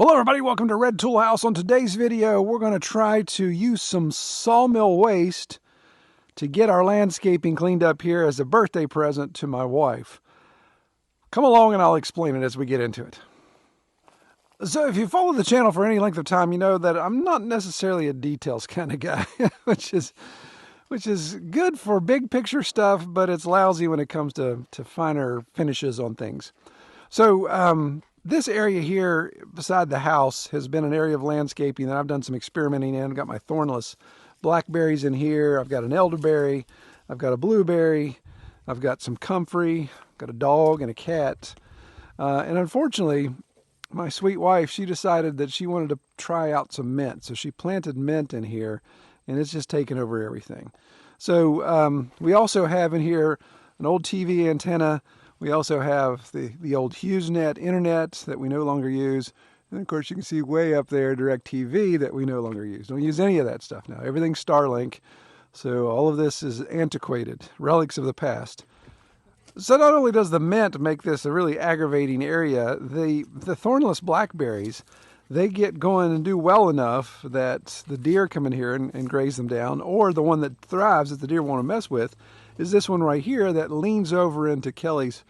Hello everybody, welcome to Red Tool House. On today's video, we're going to try to use some sawmill waste to get our landscaping cleaned up here as a birthday present to my wife. Come along and I'll explain it as we get into it. So if you follow the channel for any length of time, you know that I'm not necessarily a details kind of guy, which is good for big picture stuff, but it's lousy when it comes to finer finishes on things. So, this area here beside the house has been an area of landscaping that I've done some experimenting in. I've got my thornless blackberries in here. I've got an elderberry. I've got a blueberry. I've got some comfrey. I've got a dog and a cat. And unfortunately, my sweet wife, she decided that she wanted to try out some mint. So she planted mint in here, and it's just taken over everything. So we also have in here an old TV antenna. We also have the old HughesNet internet that we no longer use. And of course you can see way up there DirecTV that we no longer use. Don't use any of that stuff now. Everything's Starlink. So all of this is antiquated, relics of the past. So not only does the mint make this a really aggravating area, the thornless blackberries, they get going and do well enough that the deer come in here and graze them down, or the one that thrives that the deer want to mess with is this one right here that leans over into Kelly's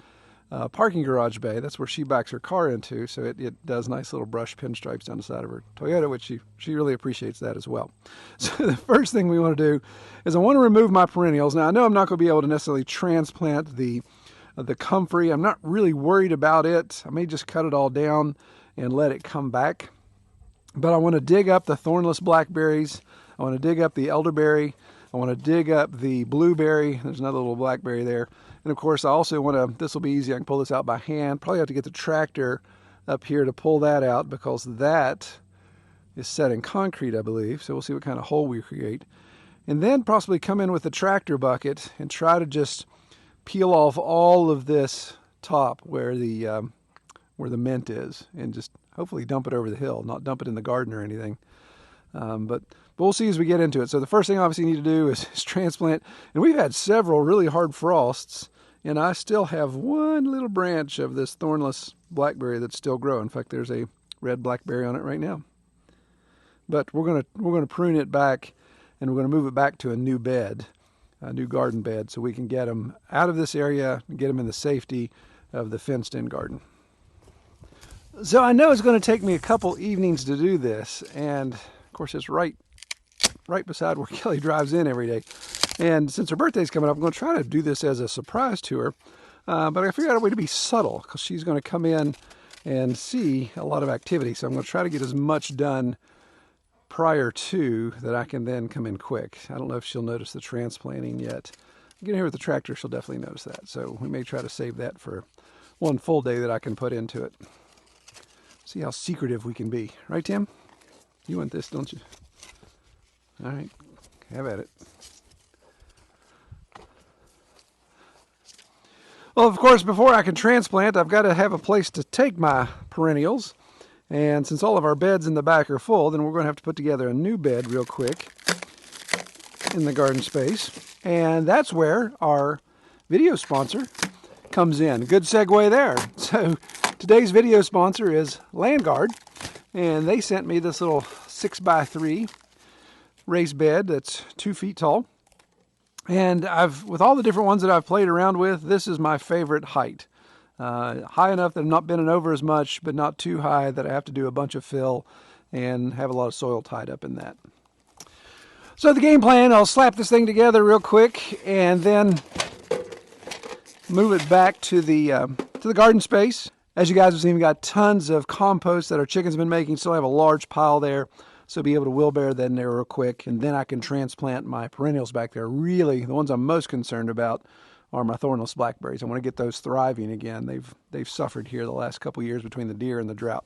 parking garage bay. That's where she backs her car into, so it does nice little brush pinstripes down the side of her Toyota, which she really appreciates that as well. So the first thing we want to do is I want to remove my perennials. Now I know I'm not going to be able to necessarily transplant the comfrey. I'm not really worried about it. I may just cut it all down and let it come back. But I want to dig up the thornless blackberries. I want to dig up the elderberry. I want to dig up the blueberry. There's another little blackberry there. And of course, I also want to, this will be easy, I can pull this out by hand. Probably have to get the tractor up here to pull that out because that is set in concrete, I believe. So we'll see what kind of hole we create. And then possibly come in with the tractor bucket and try to just peel off all of this top where the mint is, and just hopefully dump it over the hill, not dump it in the garden or anything. But we'll see as we get into it. So the first thing obviously you need to do is transplant. And we've had several really hard frosts, and I still have one little branch of this thornless blackberry that's still growing. In fact, there's a red blackberry on it right now. But we're gonna prune it back, and we're gonna move it back to a new bed, a new garden bed, so we can get them out of this area and get them in the safety of the fenced-in garden. So I know it's going to take me a couple evenings to do this, and of course it's right beside where Kelly drives in every day. And since her birthday's coming up, I'm going to try to do this as a surprise to her. But I figured out a way to be subtle, because she's going to come in and see a lot of activity. So I'm going to try to get as much done prior to that I can then come in quick. I don't know if she'll notice the transplanting yet. Getting here with the tractor, she'll definitely notice that. So we may try to save that for one full day that I can put into it. See how secretive we can be. Right, Tim? You want this, don't you? All right, have at it. Well, of course, before I can transplant, I've got to have a place to take my perennials. And since all of our beds in the back are full, then we're going to have to put together a new bed real quick in the garden space. And that's where our video sponsor comes in. Good segue there. So today's video sponsor is Landguard, and they sent me this little 6x3 raised bed that's 2 feet tall. And with all the different ones that I've played around with, this is my favorite height. High enough that I'm not bending over as much, but not too high that I have to do a bunch of fill and have a lot of soil tied up in that. So the game plan, I'll slap this thing together real quick and then move it back to the garden space. As you guys have seen, we got tons of compost that our chickens have been making. Still have a large pile there, so be able to wheelbarrow that in there real quick, and then I can transplant my perennials back there. Really, the ones I'm most concerned about are my thornless blackberries. I want to get those thriving again. They've suffered here the last couple years between the deer and the drought.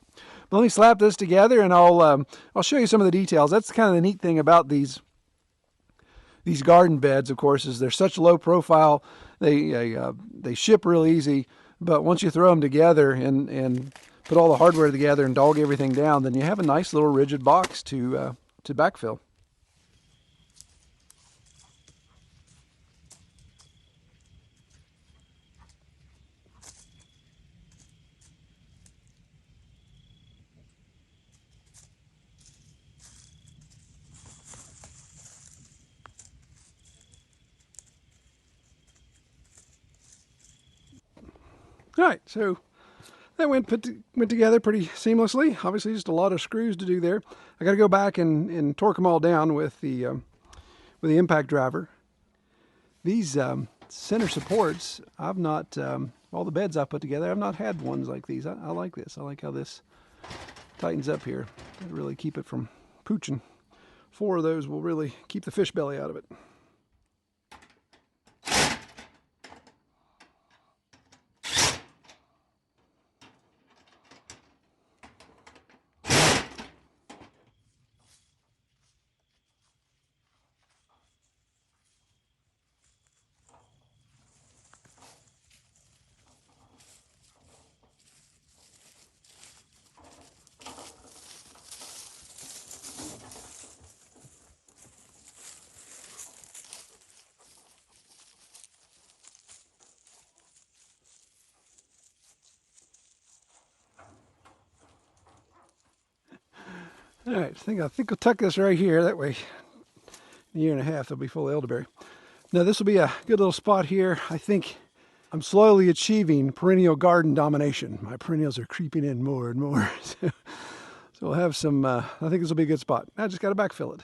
But let me slap this together, and I'll show you some of the details. That's kind of the neat thing about these garden beds, of course, is they're such low profile. They ship real easy. But once you throw them together and put all the hardware together and dog everything down, then you have a nice little rigid box to backfill. All right, so that went together pretty seamlessly. Obviously, just a lot of screws to do there. I got to go back and torque them all down with the impact driver. These center supports, I've not all the beds I put together, I've not had ones like these. I like this. I like how this tightens up here. It'll really keep it from pooching. 4 of those will really keep the fish belly out of it. All right, I think we'll tuck this right here. That way, in a year and a half, it'll be full of elderberry. Now, this will be a good little spot here. I think I'm slowly achieving perennial garden domination. My perennials are creeping in more and more. So we'll have some, I think this will be a good spot. I just got to backfill it.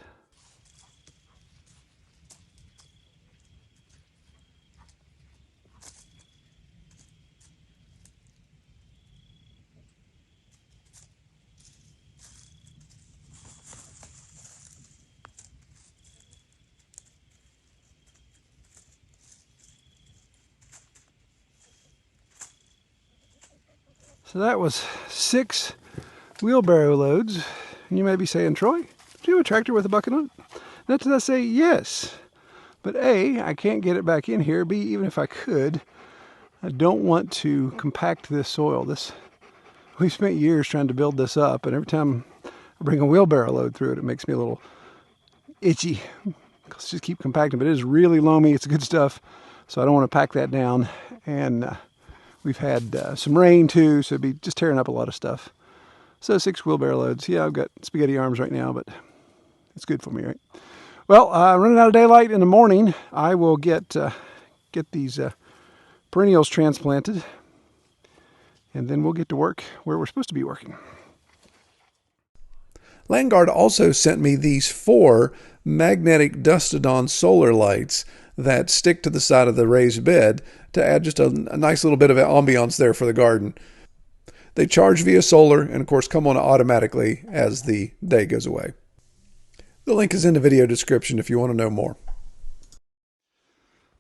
So that was 6 wheelbarrow loads. And you may be saying, Troy, do you have a tractor with a bucket on it? That's what I say, yes. But A, I can't get it back in here. B, even if I could, I don't want to compact this soil. We spent years trying to build this up, and every time I bring a wheelbarrow load through it, it makes me a little itchy. Let's just keep compacting, but it is really loamy. It's good stuff, so I don't want to pack that down. And we've had some rain too, so it'd be just tearing up a lot of stuff. So 6 wheelbarrow loads. Yeah, I've got spaghetti arms right now, but it's good for me, right? Well, running out of daylight in the morning, I will get these perennials transplanted, and then we'll get to work where we're supposed to be working. Landguard also sent me these 4 magnetic dustodon solar lights that stick to the side of the raised bed to add just a nice little bit of ambiance there for the garden. They charge via solar and, of course, come on automatically as the day goes away. The link is in the video description if you want to know more.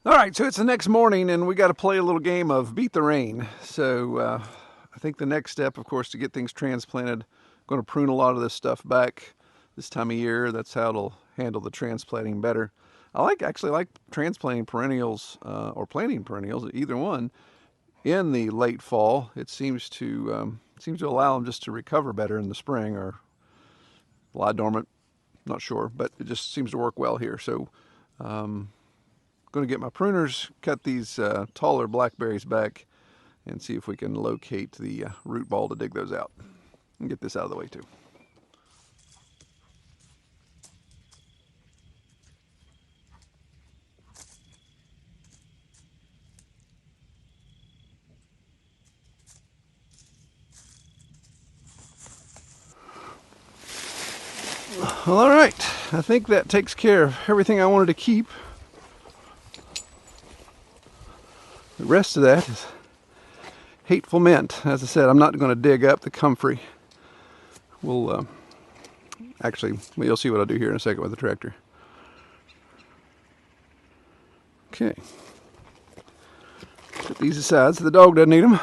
All right, so it's the next morning, and we got to play a little game of beat the rain. So I think the next step, of course, to get things transplanted, I'm going to prune a lot of this stuff back this time of year. That's how it'll handle the transplanting better. I actually like transplanting perennials or planting perennials, either one, in the late fall. It seems to allow them just to recover better in the spring, or lie dormant. Not sure, but it just seems to work well here. So I'm going to get my pruners, cut these taller blackberries back, and see if we can locate the root ball to dig those out and get this out of the way too. Well, all right, I think that takes care of everything I wanted to keep. The rest of that is hateful mint. As I said, I'm not going to dig up the comfrey. We'll you'll see what I'll do here in a second with the tractor. Okay. Put these aside so the dog doesn't eat them.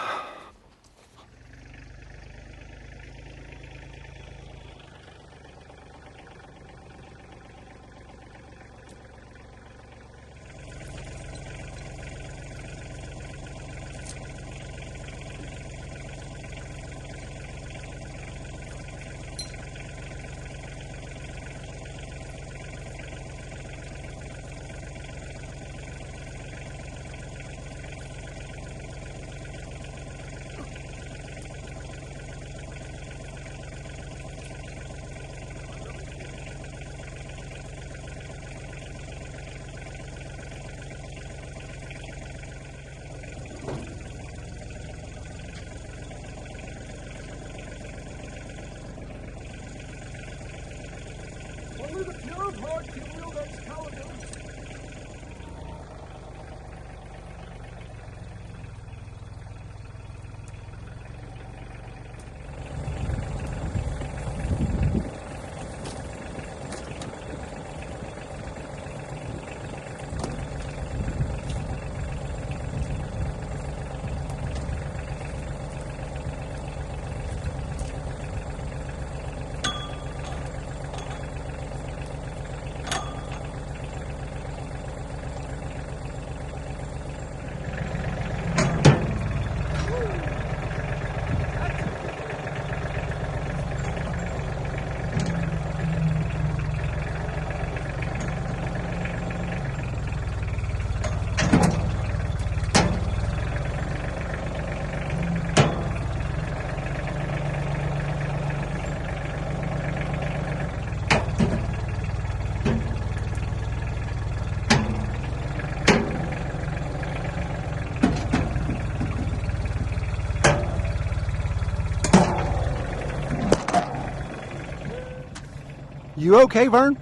You okay, Vern?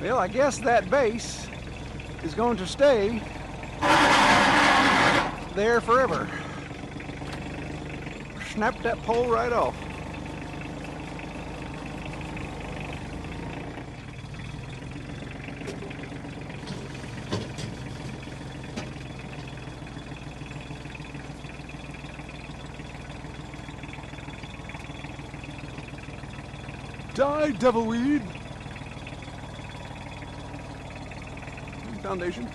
Well, I guess that base is going to stay there forever. Snapped that pole right off. Die, devilweed! Foundation.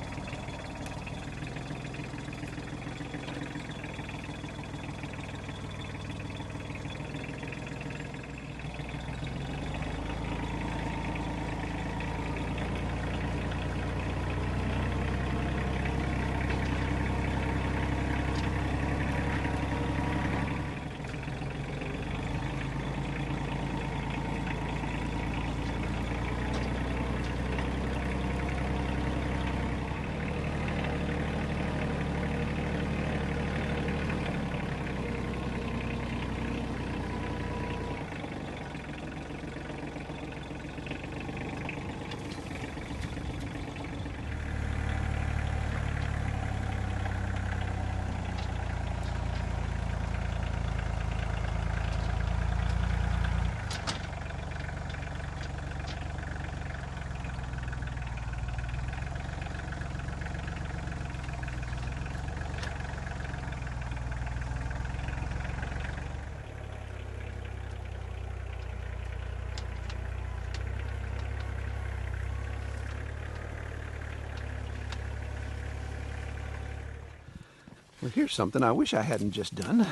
Well, here's something I wish I hadn't just done.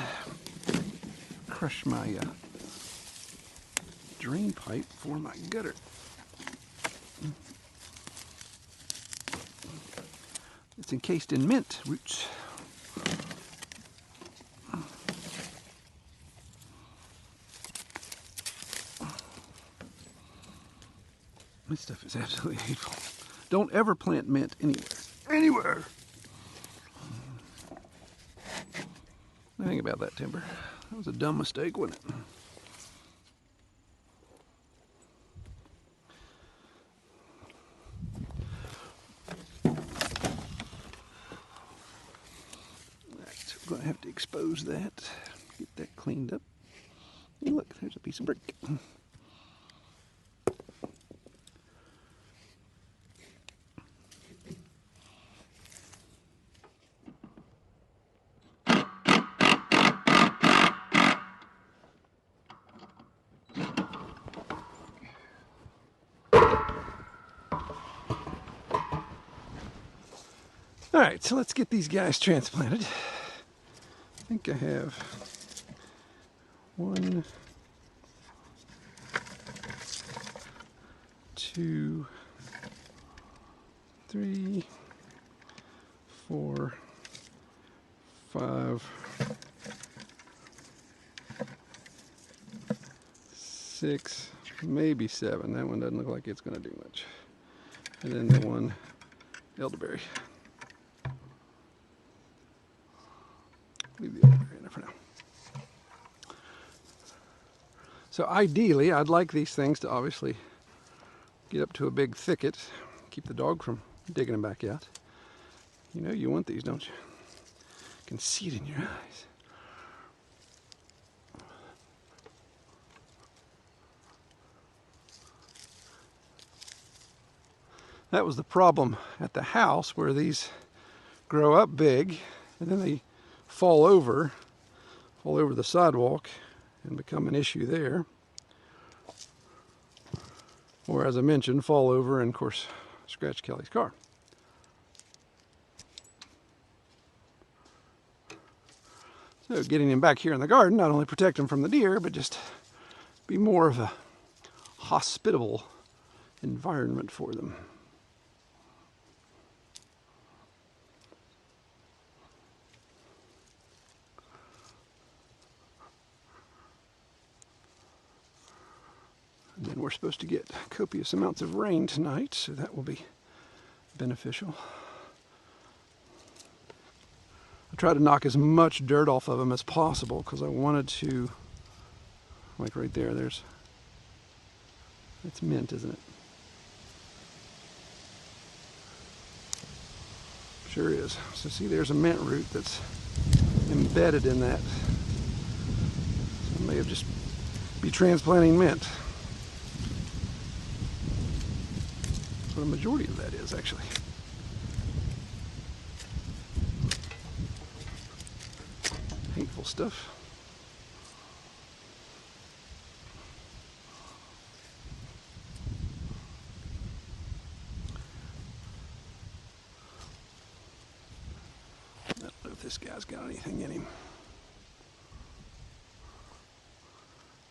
Crush my drain pipe for my gutter. It's encased in mint roots. This stuff is absolutely hateful. Don't ever plant mint anywhere. Anywhere! Think about that, timber. That was a dumb mistake, wasn't it? Right, we're going to have to expose that. Get that cleaned up. And look, there's a piece of brick. All right, so let's get these guys transplanted. I think I have 1, 2, 3, 4, 5, 6, maybe 7. That one doesn't look like it's going to do much. And then the one elderberry. Leave the elderberry in there for now. So ideally, I'd like these things to obviously get up to a big thicket, keep the dog from digging them back out. You know you want these, don't you? You can see it in your eyes. That was the problem at the house, where these grow up big and then they fall over the sidewalk and become an issue there. Or, as I mentioned, fall over and, of course, scratch Kelly's car. So getting him back here in the garden, not only protect him from the deer, but just be more of a hospitable environment for them. And then we're supposed to get copious amounts of rain tonight, so that will be beneficial. I try to knock as much dirt off of them as possible because I wanted to, like right there, that's mint, isn't it? Sure is. So see, there's a mint root that's embedded in that. So I may have just be transplanting mint. That's what a majority of that is, actually. Hateful stuff. I don't know if this guy's got anything in him.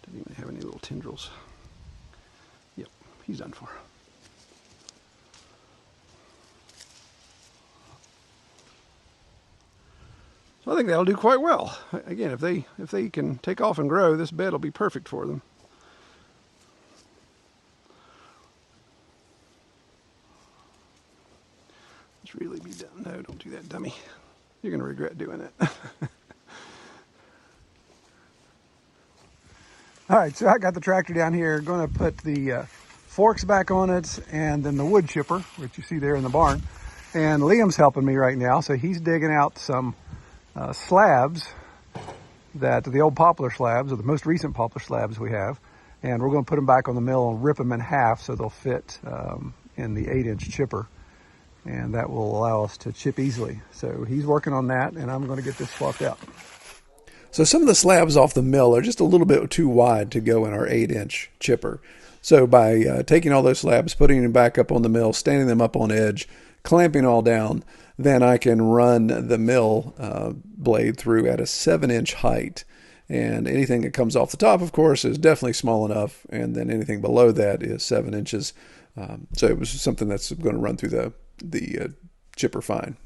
Didn't even have any little tendrils. Yep, he's done for. So I think that'll do quite well. Again, if they can take off and grow, this bed will be perfect for them. Let's really be done. No, don't do that, dummy. You're going to regret doing it. All right, so I got the tractor down here. Going to put the forks back on it, and then the wood chipper, which you see there in the barn. And Liam's helping me right now, so he's digging out some slabs, the old poplar slabs, or the most recent poplar slabs we have, and we're going to put them back on the mill and rip them in half so they'll fit in the 8-inch chipper, and that will allow us to chip easily. So he's working on that, and I'm going to get this swapped out. So some of the slabs off the mill are just a little bit too wide to go in our 8-inch chipper. So by taking all those slabs, putting them back up on the mill, standing them up on edge, clamping all down, then I can run the mill blade through at a 7-inch height. And anything that comes off the top, of course, is definitely small enough. And then anything below that is 7 inches. So it was something that's going to run through the chipper fine.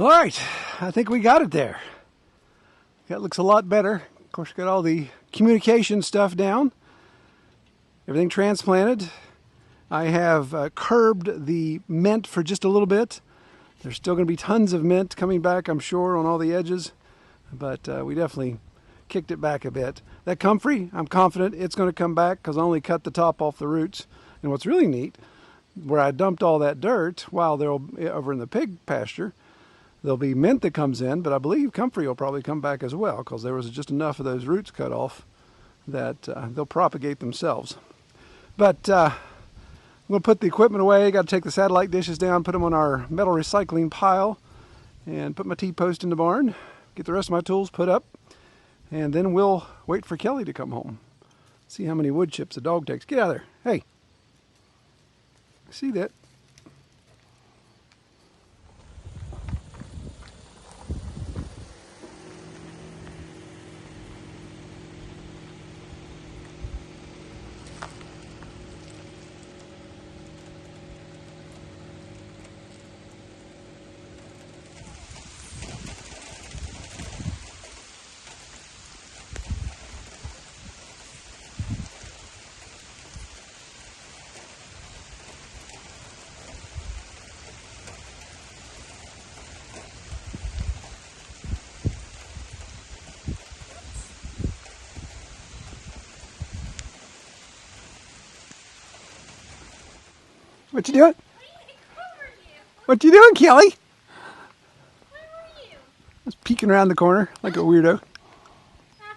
All right, I think we got it there. That looks a lot better. Of course, got all the communication stuff down. Everything transplanted. I have curbed the mint for just a little bit. There's still going to be tons of mint coming back, I'm sure, on all the edges. But we definitely kicked it back a bit. That comfrey, I'm confident it's going to come back because I only cut the top off the roots. And what's really neat, where I dumped all that dirt while they're over in the pig pasture, there'll be mint that comes in, but I believe comfrey will probably come back as well because there was just enough of those roots cut off that they'll propagate themselves. But I'm going to put the equipment away. Got to take the satellite dishes down, put them on our metal recycling pile, and put my T-post in the barn. Get the rest of my tools put up, and then we'll wait for Kelly to come home. See how many wood chips the dog takes. Get out of there. Hey. See that? What you doing? What you doing, Kelly? Where were you? I was peeking around the corner like a weirdo. That's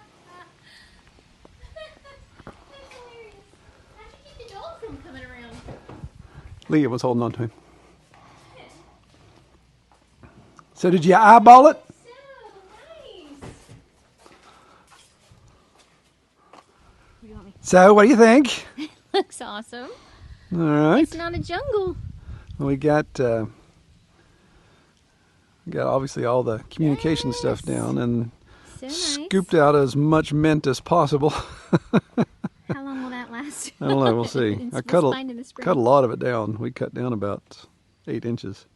hilarious. How'd you keep the dog from coming around? Leah was holding on to him. So did you eyeball it? So nice. So what do you think? Looks awesome. All right. It's not a jungle. We got obviously all the communication stuff down and So nice. scooped out as much mint as possible. How long will that last? I don't know. We'll see. It's I cut fine in the spring. a lot of it down. We cut down about 8 inches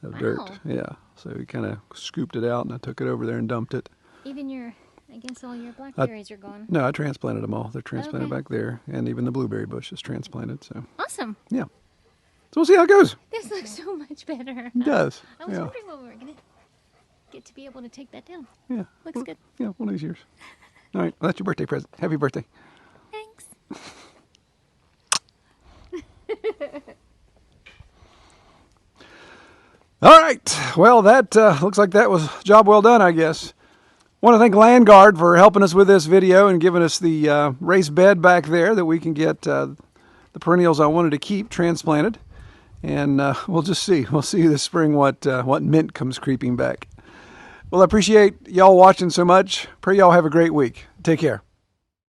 of dirt. Wow. Yeah. So we kind of scooped it out, and I took it over there and dumped it. Even I guess all your blackberries are gone. No, I transplanted them all. They're transplanted Okay. back there, and even the blueberry bush is transplanted. So Awesome. yeah. So we'll see how it goes. This looks so much better. It does. I was Yeah. wondering when we were going to get to be able to take that down. Yeah. Looks good. Yeah, one of these years. All right. Well, that's your birthday present. Happy birthday. Thanks. All right. Well, that looks like that was a job well done, I guess. Want to thank Landguard for helping us with this video and giving us the raised bed back there that we can get the perennials I wanted to keep transplanted. And we'll just see. We'll see this spring what mint comes creeping back. Well, I appreciate y'all watching so much. Pray y'all have a great week. Take care.